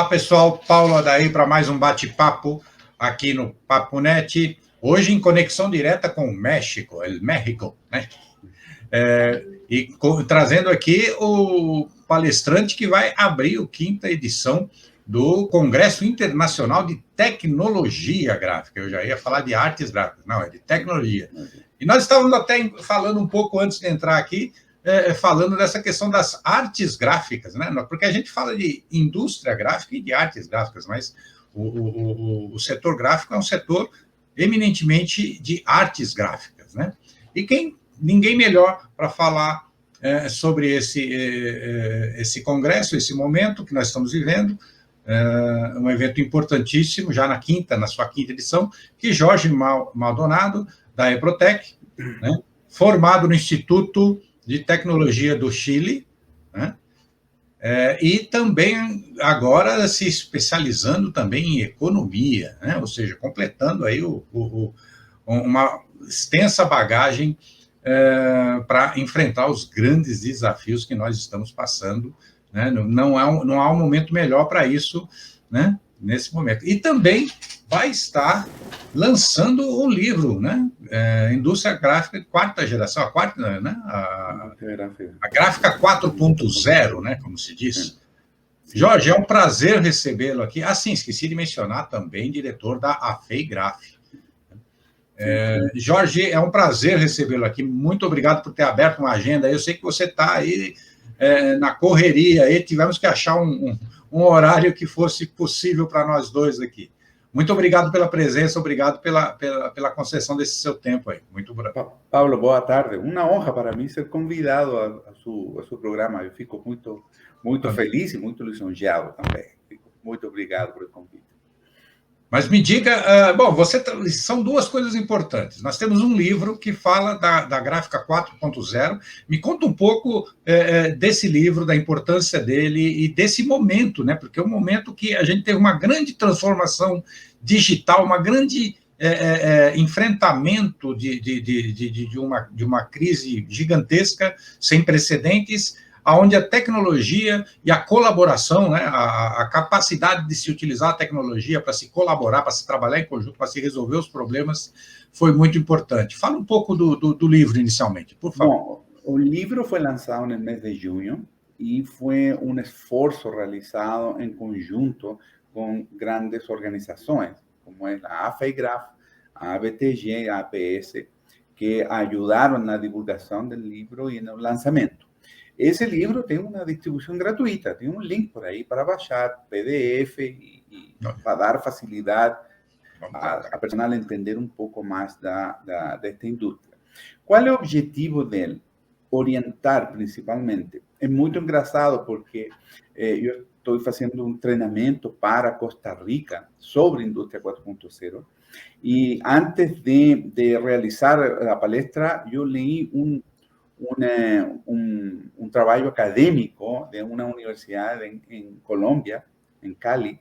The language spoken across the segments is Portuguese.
pessoal, Paulo Adair para mais um bate-papo aqui no Papo Net, hoje em conexão direta com o México, né? Trazendo aqui o palestrante que vai abrir a 5ª edição do Congresso Internacional de Tecnologia Gráfica. Eu já ia falar de artes gráficas, não, é de tecnologia. E nós estávamos até falando um pouco antes de entrar aqui, falando dessa questão das artes gráficas, né? Porque a gente fala de indústria gráfica e de artes gráficas, mas o setor gráfico é um setor eminentemente de artes gráficas, né? E ninguém melhor para falar sobre esse congresso, esse momento que nós estamos vivendo, um evento importantíssimo, já na sua 5ª edição, que Jorge Maldonado, da Eprotec, né? Formado no Instituto de Tecnologia do Chile, né? E também agora se especializando também em economia, né? Ou seja, completando aí uma extensa bagagem para enfrentar os grandes desafios que nós estamos passando, né? Não há um momento melhor para isso, né? Nesse momento. E também vai estar lançando um livro, né? Indústria Gráfica 4ª geração, a 4ª, né? A Gráfica 4.0, né? Como se diz. Jorge, é um prazer recebê-lo aqui. Sim, esqueci de mencionar também, diretor da AFEI-Graf. Jorge, é um prazer recebê-lo aqui. Muito obrigado por ter aberto uma agenda. Eu sei que você está aí na correria, e tivemos que achar um horário que fosse possível para nós dois aqui. Muito obrigado pela presença, obrigado pela concessão desse seu tempo aí. Muito obrigado. Pablo, boa tarde. Uma honra para mim ser convidado a seu programa. Eu fico muito feliz e muito lisonjeado também. Muito obrigado pelo convite. Mas me diga, são duas coisas importantes. Nós temos um livro que fala da Gráfica 4.0. Me conta um pouco desse livro, da importância dele e desse momento, né? Porque é um momento que a gente teve uma grande transformação digital, uma grande enfrentamento de uma crise gigantesca, sem precedentes, onde a tecnologia e a colaboração, né, a capacidade de se utilizar a tecnologia para se colaborar, para se trabalhar em conjunto, para se resolver os problemas, foi muito importante. Fala um pouco do livro inicialmente, por favor. Bom, o livro foi lançado no mês de junho e foi um esforço realizado em conjunto com grandes organizações, como é a AFEI-Graf, a ABTG, a APS, que ajudaram na divulgação do livro e no lançamento. Esse livro tem uma distribuição gratuita, tem um link por aí para baixar, PDF, e para dar facilidade a pessoa entender um pouco mais desta indústria. Qual é o objetivo dele? Orientar, principalmente. É muito engraçado porque eu estou fazendo um treinamento para Costa Rica sobre indústria 4.0 e antes de realizar a palestra, eu li um trabalho acadêmico de uma universidade em Colômbia, em Cali,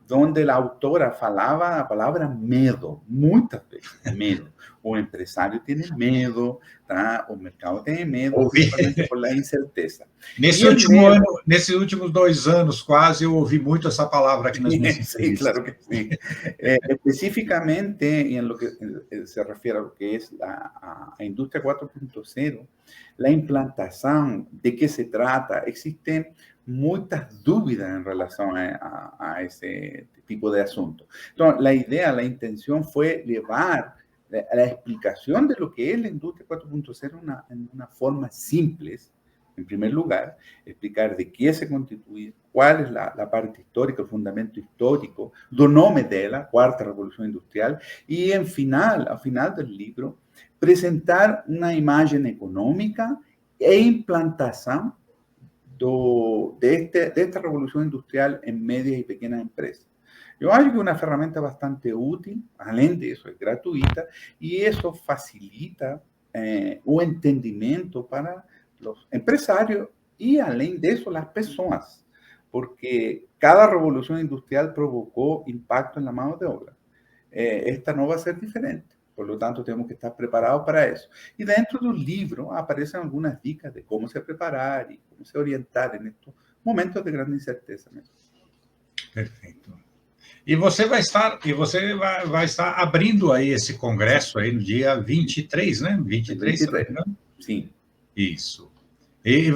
onde a autora falava a palavra medo, muitas vezes, medo. O empresário tem medo, tá? O mercado tem medo, principalmente por a incerteza. Nesses últimos 2 anos, quase, eu ouvi muito essa palavra aqui nas minhas entrevistas. Claro que sim. Especificamente, em lo que se refere ao que é a indústria 4.0, a implantação, de que se trata, existem muitas dúvidas em relação a esse tipo de assunto. Então, a ideia, a intenção foi levar a explicação de lo que es la industria 4.0 en una forma simple, en primer lugar, explicar de qué se constituye, cuál es la parte histórica, el fundamento histórico, do nome dela, Cuarta Revolución Industrial, y al final del libro, presentar una imagen económica e implantación de esta revolución industrial en medias y pequeñas empresas. Eu acho que é uma ferramenta bastante útil, além disso, é gratuita, e isso facilita o entendimento para os empresários e, além disso, as pessoas, porque cada revolução industrial provocou impacto na mão de obra. Esta não vai ser diferente, por lo tanto, temos que estar preparados para isso. E dentro do livro aparecem algumas dicas de como se preparar e como se orientar nestes momentos de grande incerteza mesmo. Perfeito. E você vai estar abrindo aí esse congresso aí no dia 23, né? 23, se não me engano. Sim. Isso. E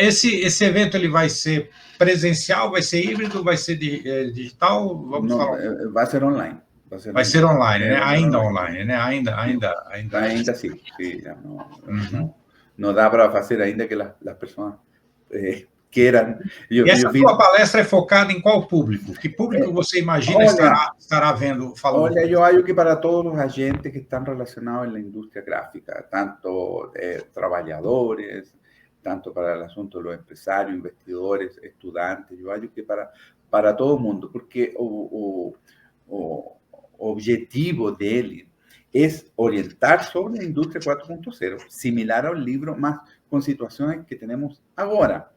esse evento ele vai ser presencial, vai ser híbrido, vai ser digital? Vamos falar. Vai ser online. Vai ser online, né? Ainda online, né? Ainda sim. Não dá para fazer ainda que as pessoas queiram. E essa tua palestra é focada em qual público? Que público você imagina estará vendo, falando? Olha, eu acho que para todos os agentes que estão relacionados na indústria gráfica, tanto trabalhadores, tanto para o assunto dos empresários, investidores, estudantes, eu acho que para todo mundo, porque o objetivo dele é orientar sobre a indústria 4.0, similar ao livro, mas com situações que temos agora.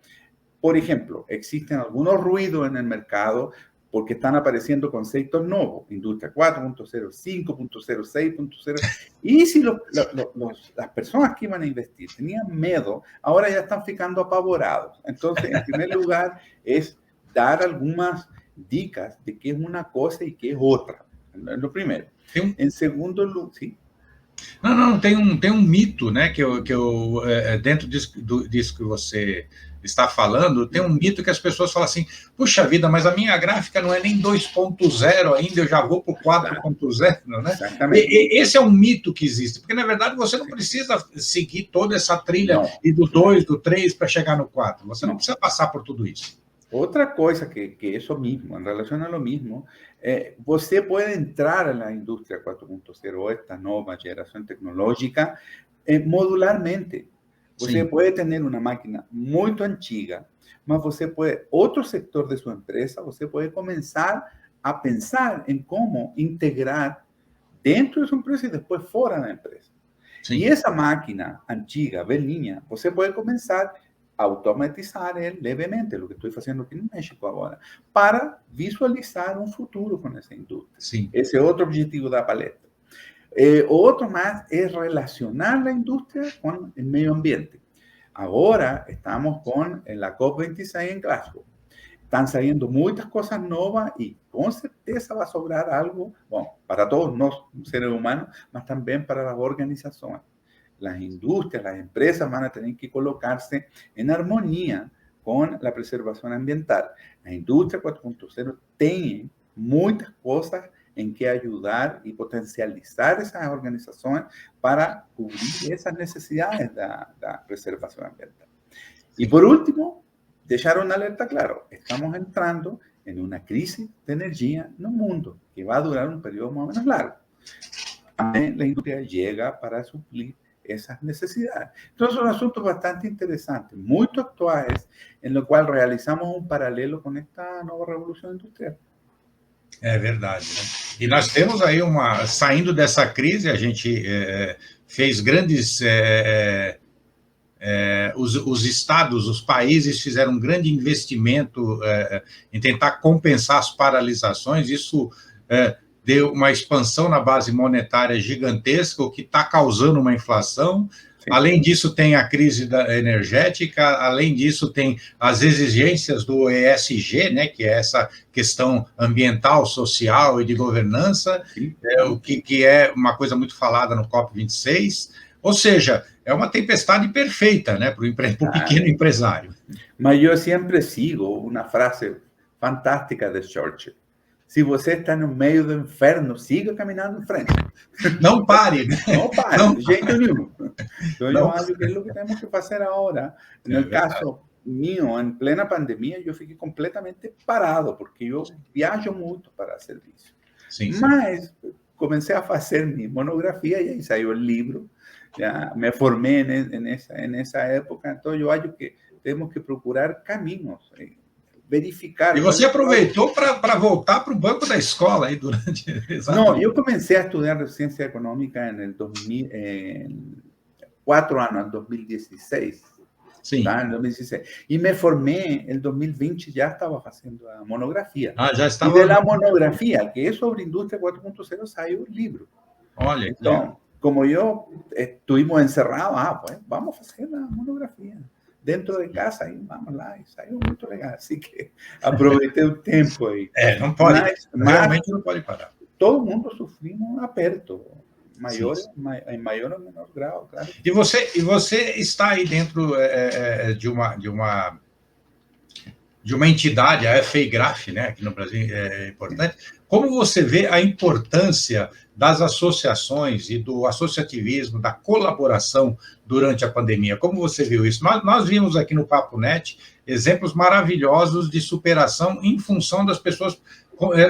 Por ejemplo, existen algunos ruidos en el mercado porque están apareciendo conceptos nuevos, industria 4.0, 5.0, 6.0, y si las personas que iban a investir tenían miedo, ahora ya están ficando apavorados. Entonces, en primer lugar, es dar algunas dicas de qué es una cosa y qué es otra. Lo primero. En segundo lugar, sí. Não, tem um mito, né, que eu dentro disso que você está falando, tem um mito que as pessoas falam assim, puxa vida, mas a minha gráfica não é nem 2.0 ainda, eu já vou para o 4.0, né? Exatamente. Esse é um mito que existe, porque na verdade você não precisa seguir toda essa trilha e do 2, do 3 para chegar no 4, você não precisa passar por tudo isso. Outra coisa que eso mismo, en relación a lo mismo, você puede entrar a la industria 4.0, esta nueva generación tecnológica, modularmente. Você puede tener una máquina muy antiga, mas você puede, otro sector de su empresa, você puede comenzar a pensar en cómo integrar dentro de su empresa y después fuera de la empresa. Sim. Y esa máquina antiga, velhinha, você puede comenzar automatizar ele levemente, lo que estoy haciendo aquí en México ahora, para visualizar un futuro con esa industria. Sim. Ese es otro objetivo de la palestra. Otro más es relacionar la industria con el medio ambiente. Ahora estamos con la COP26 en Glasgow. Están saliendo muchas cosas nuevas y con certeza va a sobrar algo, bueno, para todos los seres humanos, pero también para las organizaciones. Las industrias, las empresas van a tener que colocarse en armonía con la preservación ambiental. La industria 4.0 tiene muchas cosas en que ayudar y potencializar esas organizaciones para cubrir esas necesidades de la preservación ambiental. Y por último, dejar una alerta claro, estamos entrando en una crisis de energía en el mundo que va a durar un periodo más o menos largo. También la industria llega para suplir esas necesidades. Entonces, son asuntos bastante interesantes, muy actuales, en lo cual realizamos un paralelo con esta nueva revolução industrial. É verdade, né? E nós temos aí saindo dessa crise, a gente fez grandes... os estados, os países fizeram um grande investimento em tentar compensar as paralisações, isso deu uma expansão na base monetária gigantesca, o que está causando uma inflação. Sim. Além disso, tem a crise energética, além disso, tem as exigências do ESG, né, que é essa questão ambiental, social e de governança, o que é uma coisa muito falada no COP26. Ou seja, é uma tempestade perfeita, né, para o pequeno empresário. Mas eu sempre sigo uma frase fantástica de Churchill. Se você está no meio do inferno, siga caminhando em frente. Não pare. Né? Não pare, de jeito nenhum. Então, eu acho que é o que temos que fazer agora. No caso mío, em plena pandemia, eu fiquei completamente parado, porque eu viajo muito para serviço. Sim, sim. Mas comecei a fazer minha monografia e aí saiu o livro. Já me formei nessa época, então eu acho que temos que procurar caminhos, verificar. E você aproveitou para voltar para o banco da escola aí durante... Não, eu comecei a estudar ciência econômica em 4 anos, em 2016. Sim. Tá? Em 2016. E me formei em 2020, já estava fazendo a monografia. Já estava. E da monografia, que é sobre indústria 4.0, saiu o livro. Olha, então, como eu estivemos encerrados, pues vamos a fazer a monografia. dentro de casa, aí vamos lá, e saiu muito legal. Assim que aproveitei o tempo aí. Não pode, realmente não pode parar. Todo mundo sofreu um aperto, Sim. em maior ou menor grau, claro. E você está aí dentro de uma entidade, a FEIGRAF, né, aqui no Brasil é importante. Como você vê a importância das associações e do associativismo, da colaboração durante a pandemia? Como você viu isso? Nós vimos aqui no Papo Net exemplos maravilhosos de superação em função das pessoas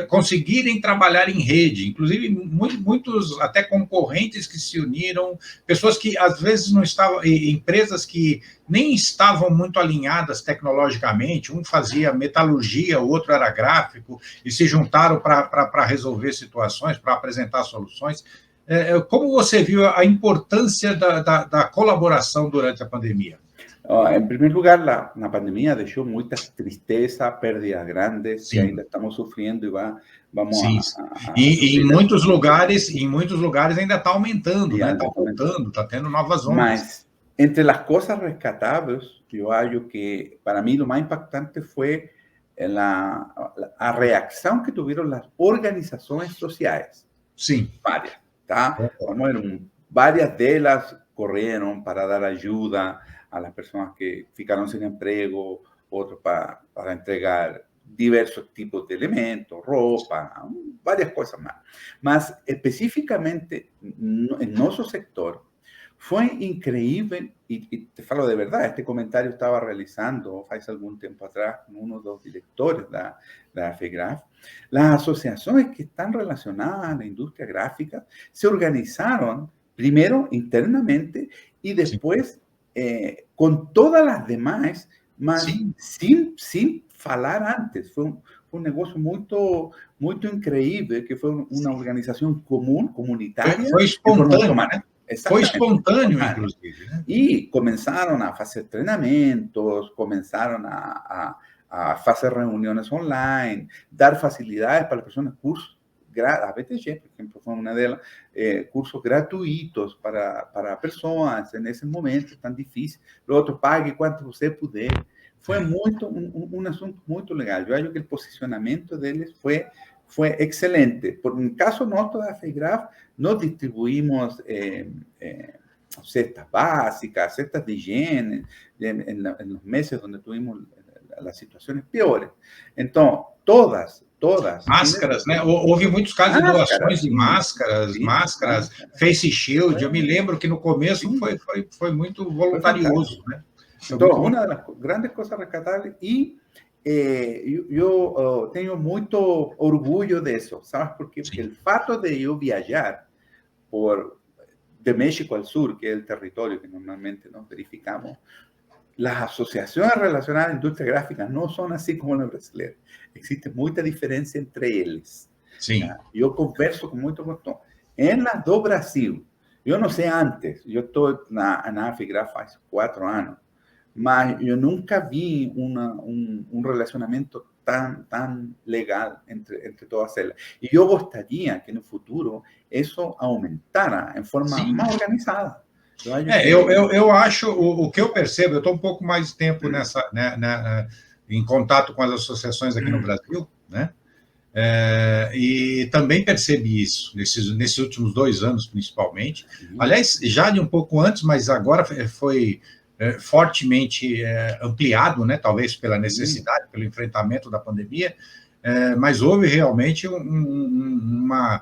conseguirem trabalhar em rede, inclusive muitos até concorrentes que se uniram, pessoas que às vezes não estavam, empresas que nem estavam muito alinhadas tecnologicamente, um fazia metalurgia, o outro era gráfico, e se juntaram para resolver situações, para apresentar soluções. Como você viu a importância da colaboração durante a pandemia? En primer lugar, la pandemia dejó mucha tristeza, pérdidas grandes, que ainda estamos sufriendo y vamos e em muitos lugares ainda está aumentando, né? Está voltando, está tendo novas ondas. Mas entre las cosas rescatables, yo hallo que para mí lo más impactante fue a reacción que tuvieron las organizaciones sociales. Sí. Varias, ¿tá? Vamos a ver, varias de ellas corrieron para dar ayuda a las personas que ficaron sin empleo, otros para entregar diversos tipos de elementos, ropa, varias cosas más. Más específicamente en nuestro sector, fue increíble, y te falo de verdad, este comentario estaba realizando hace algún tiempo atrás con uno de los directores de la FEIGRAF. Las asociaciones que están relacionadas a la industria gráfica se organizaron primero internamente y después con todas las demás, mas sin falar antes. Fue un negocio muy increíble, que fue una organización común, comunitaria. Fue espontáneo, né? Foi espontâneo, inclusive. Né? E começaram a fazer treinamentos, começaram a fazer reuniões online, dar facilidades para as pessoas, cursos, a BTG, por exemplo, foi uma delas, cursos gratuitos para pessoas nesse momento tão difícil. O outro, pague quanto você puder. Foi um assunto muito legal. Eu acho que o posicionamento deles foi excelente. Por um caso nosso da FEIGRAF, nós distribuímos cestas básicas, cestas de higiene, en los meses donde tuvimos las situaciones peores. Então, todas. Máscaras, né? Houve muitos casos de doações de máscaras, face shield. Eu me lembro que no começo foi muito voluntarioso, né? Então, uma das grandes coisas rescatables, e eu tenho muito orgulho disso, ¿sabes? Porque o fato de eu viajar de México al sur, que es el territorio que normalmente nos verificamos, las asociaciones relacionadas a la industria gráfica no son así como las brasileñas. Existe mucha diferencia entre ellas. Sí. Yo converso con muchos gostos. En las do Brasil, yo no sé antes, yo estoy en la FEIGRAF hace 4 años, mas yo nunca vi un relacionamiento tan legal entre todas ellas. Y yo gustaría que en el futuro eso aumentara en forma más organizada. Eu acho, o que eu percebo, eu estou um pouco mais de tempo em contato com as associações aqui no Brasil, né? E também percebi isso, nesses últimos 2 anos, principalmente. Aliás, já de um pouco antes, mas agora foi fortemente ampliado, né? Talvez pela necessidade, pelo enfrentamento da pandemia, mas houve realmente uma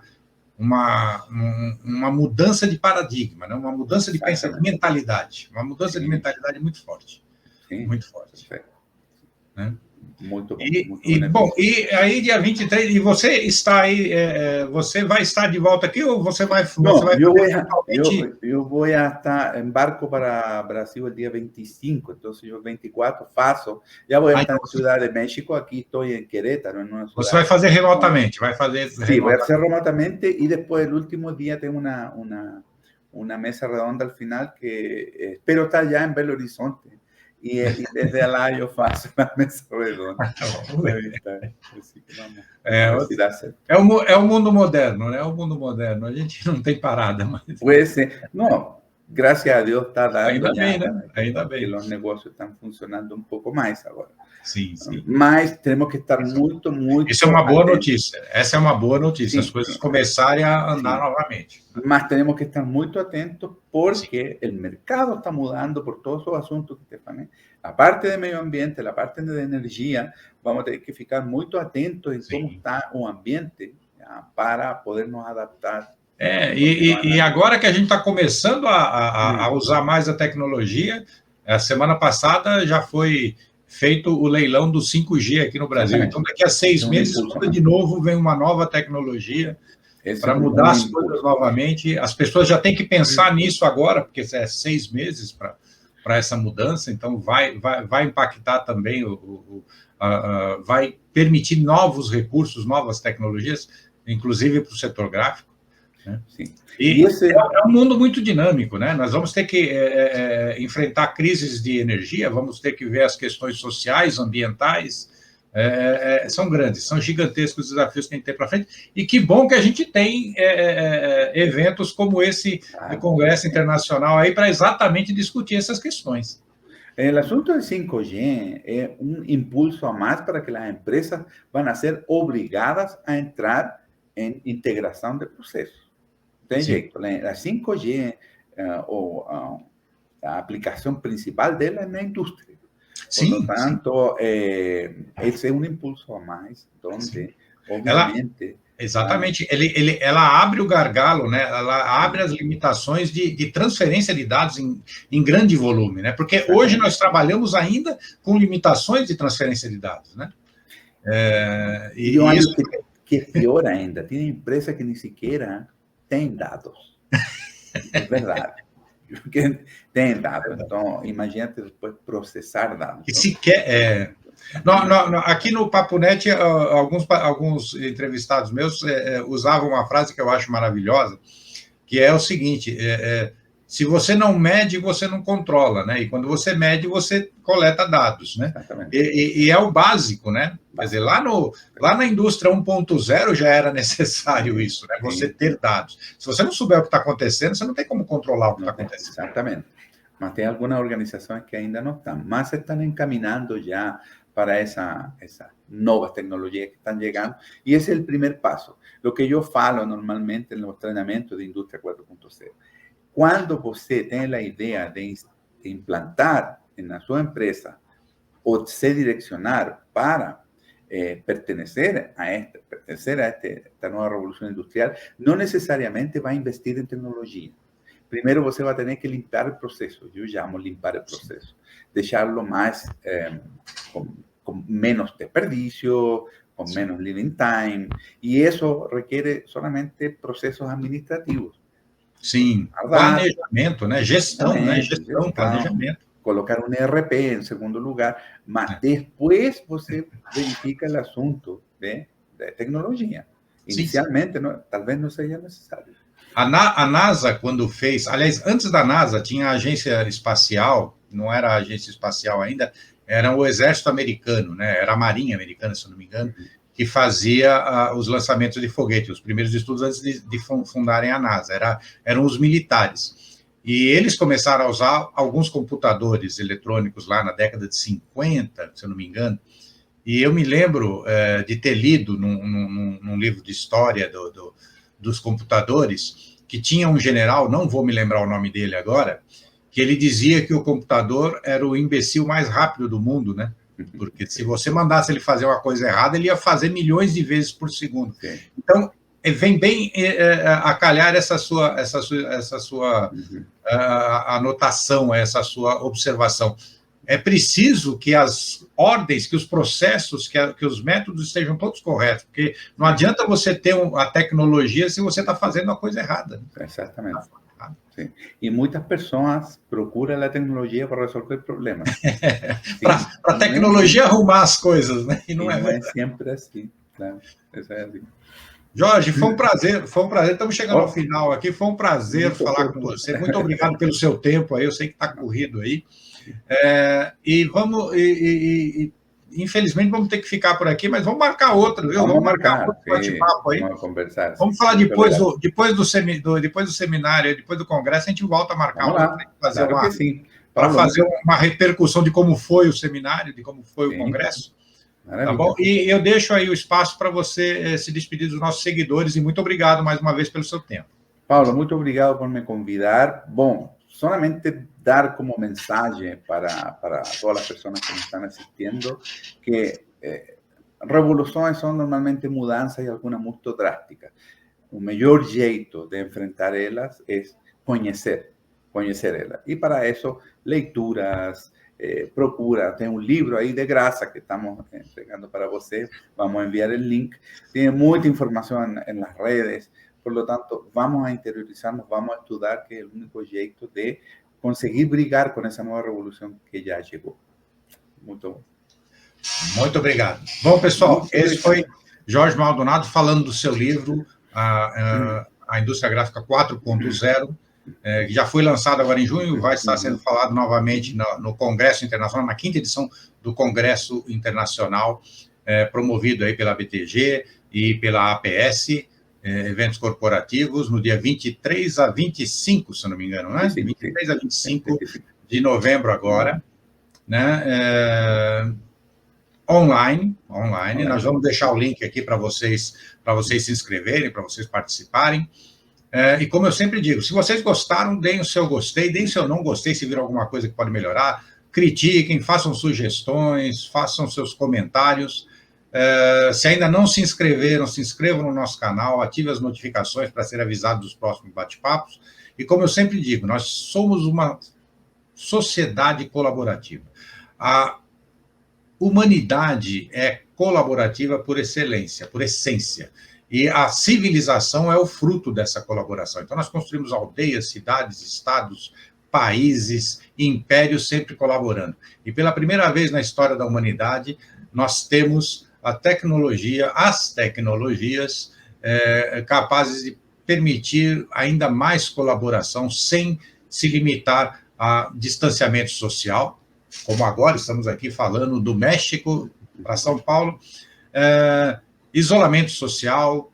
mudança de paradigma, né? Uma mudança de pensamento, de mentalidade, uma mudança de mentalidade muito forte. Sim. Muito forte. Né? Muito bom. Bom, e aí, dia 23, e você está aí, você vai estar de volta aqui ou você vai... Eu vou estar em barco para Brasil el dia 25, então eu 24 faço, já vou estar na Cidade de México, aqui estou em Querétaro. Você vai fazer remotamente, vai fazer... Sim, vai ser remotamente, e depois, no último dia, tem uma mesa redonda al final, que espero estar já em Belo Horizonte. E desde lá eu faço a mesa redonda. É o mundo moderno, né? É o mundo moderno. A gente não tem parada mais. Pues, no, graças a Deus está dando. Ainda bem, né? Ainda porque bem. os negócios estão funcionando um pouco mais agora. Sim, sim. Mas temos que estar muito, muito... Isso é uma boa notícia. Essa é uma boa notícia, sim, as coisas começarem a andar novamente. Mas temos que estar muito atentos porque o mercado está mudando por todos os assuntos que te falei. A parte de meio ambiente, a parte de energia, vamos ter que ficar muito atentos em como está o ambiente para poder nos adaptar. E agora que a gente está começando a usar mais a tecnologia, a semana passada já foi feito o leilão do 5G aqui no Brasil. Exatamente. Então, daqui a 6 meses, de novo, vem uma nova tecnologia para mudar as coisas novamente. As pessoas já têm que pensar nisso agora, porque é 6 meses para essa mudança, então vai impactar também, vai permitir novos recursos, novas tecnologias, inclusive para o setor gráfico. Né? Sim. E é um mundo muito dinâmico, né? Nós vamos ter que enfrentar crises de energia, vamos ter que ver as questões sociais, ambientais, são grandes, são gigantescos os desafios que a gente tem para frente, e que bom que a gente tem eventos como esse do Congresso Internacional aí para exatamente discutir essas questões. O assunto do 5G é um impulso a mais para que as empresas vão ser obrigadas a entrar em integração de processos. Tem jeito, a 5G, a aplicação principal dela é na indústria. Por lo tanto, esse é um impulso a mais, onde, obviamente... Exatamente, ela abre o gargalo, né? Ela abre as limitações de transferência de dados em grande volume, né? Porque hoje nós trabalhamos ainda com limitações de transferência de dados, né? E eu acho que é pior ainda, tem empresa que nem sequer tem dados. É verdade. Porque tem dados. Então, imagina depois processar dados. E sequer... aqui no Papo Net, alguns entrevistados meus usavam uma frase que eu acho maravilhosa, que é o seguinte, se você não mede, você não controla, né? E quando você mede, você coleta dados, né? E é o básico, né? Quer dizer, lá na indústria 1.0 já era necessário isso, né? Você ter dados. Se você não souber o que está acontecendo, você não tem como controlar o que está acontecendo. Exatamente. Mas tem algumas organizações que ainda não estão, mas estão encaminhando já para essa novas tecnologias que estão chegando, e esse é o primeiro passo. O que eu falo normalmente nos treinamentos de indústria 4.0. Quando você tem a ideia de implantar na sua empresa ou se direcionar para pertencer a esta nova revolução industrial, não necessariamente vai investir em tecnologia. Primeiro você vai ter que limpar o processo, eu chamo limpar o processo, deixá-lo mais com menos desperdício, com menos living time, e isso requer solamente processos administrativos. Sim, planejamento, né? Gestão, né? Gestão, planejamento. Colocar um ERP em segundo lugar, mas depois você verifica o assunto de tecnologia. Inicialmente, talvez não seja necessário. A NASA, quando fez... Aliás, antes da NASA, tinha a agência espacial, não era a agência espacial ainda, era o exército americano, né? Era a marinha americana, se eu não me engano, que fazia os lançamentos de foguete, os primeiros estudos antes de fundarem a NASA, eram os militares. E eles começaram a usar alguns computadores eletrônicos lá na década de 50, se eu não me engano, e eu me lembro de ter lido num livro de história dos computadores, que tinha um general, não vou me lembrar o nome dele agora, que ele dizia que o computador era o imbecil mais rápido do mundo, né? Porque se você mandasse ele fazer uma coisa errada, ele ia fazer milhões de vezes por segundo. Sim. Então, vem bem a calhar essa sua anotação, essa sua observação. É preciso que as ordens, que os processos, que os métodos estejam todos corretos, porque não adianta você ter a tecnologia se você está fazendo a coisa errada. Exatamente. Sim. E muitas pessoas procuram a tecnologia para resolver problemas. Para a tecnologia arrumar as coisas, né? E não é sempre assim. Né? Isso é assim. Jorge, foi um prazer. Estamos chegando ao final aqui. Foi um prazer falar com você. Muito obrigado pelo seu tempo aí. Eu sei que está corrido aí. infelizmente, vamos ter que ficar por aqui, mas vamos marcar outro, viu? Vamos marcar outro bate-papo aí. Vamos conversar. Vamos falar depois do seminário, depois do congresso, a gente volta a marcar para fazer uma repercussão de como foi o seminário, de como foi o congresso. Tá bom? E eu deixo aí o espaço para você se despedir dos nossos seguidores e muito obrigado mais uma vez pelo seu tempo. Paulo, muito obrigado por me convidar. Bom, solamente dar como mensaje para todas as pessoas que nos estão assistindo que revoluções são normalmente mudanças e algumas muito drásticas. O melhor jeito de enfrentar elas é conhecer elas. E para isso, leituras, procura, tem um livro aí de graça que estamos entregando para você, vamos enviar o link, tem muita informação em las redes, por lo tanto, vamos a interiorizarnos, vamos a estudar, que é o único jeito de conseguir brigar com essa nova revolução que já chegou. Muito bom. Muito obrigado. Bom, pessoal, esse foi Jorge Maldonado falando do seu livro, A Indústria Gráfica 4.0, que já foi lançado agora em junho, vai estar sendo falado novamente no Congresso Internacional, na 5ª edição do Congresso Internacional, promovido aí pela BTG e pela APS, eventos corporativos, no dia 23 a 25, se não me engano, né? 23 a 25 de novembro agora, né? Online. Nós vamos deixar o link aqui para vocês se inscreverem, para vocês participarem. E como eu sempre digo, se vocês gostaram, deem o seu gostei, deem o seu não gostei, se viram alguma coisa que pode melhorar, critiquem, façam sugestões, façam seus comentários. Se ainda não se inscreveram, se inscrevam no nosso canal, ative as notificações para ser avisado dos próximos bate-papos. E como eu sempre digo, nós somos uma sociedade colaborativa. A humanidade é colaborativa por excelência, por essência. E a civilização é o fruto dessa colaboração. Então, nós construímos aldeias, cidades, estados, países, impérios sempre colaborando. E pela primeira vez na história da humanidade, nós temos as tecnologias capazes de permitir ainda mais colaboração sem se limitar a distanciamento social, como agora estamos aqui falando do México para São Paulo, isolamento social,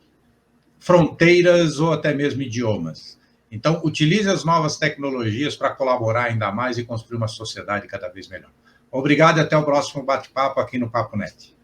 fronteiras ou até mesmo idiomas. Então, utilize as novas tecnologias para colaborar ainda mais e construir uma sociedade cada vez melhor. Obrigado e até o próximo bate-papo aqui no Papo Net.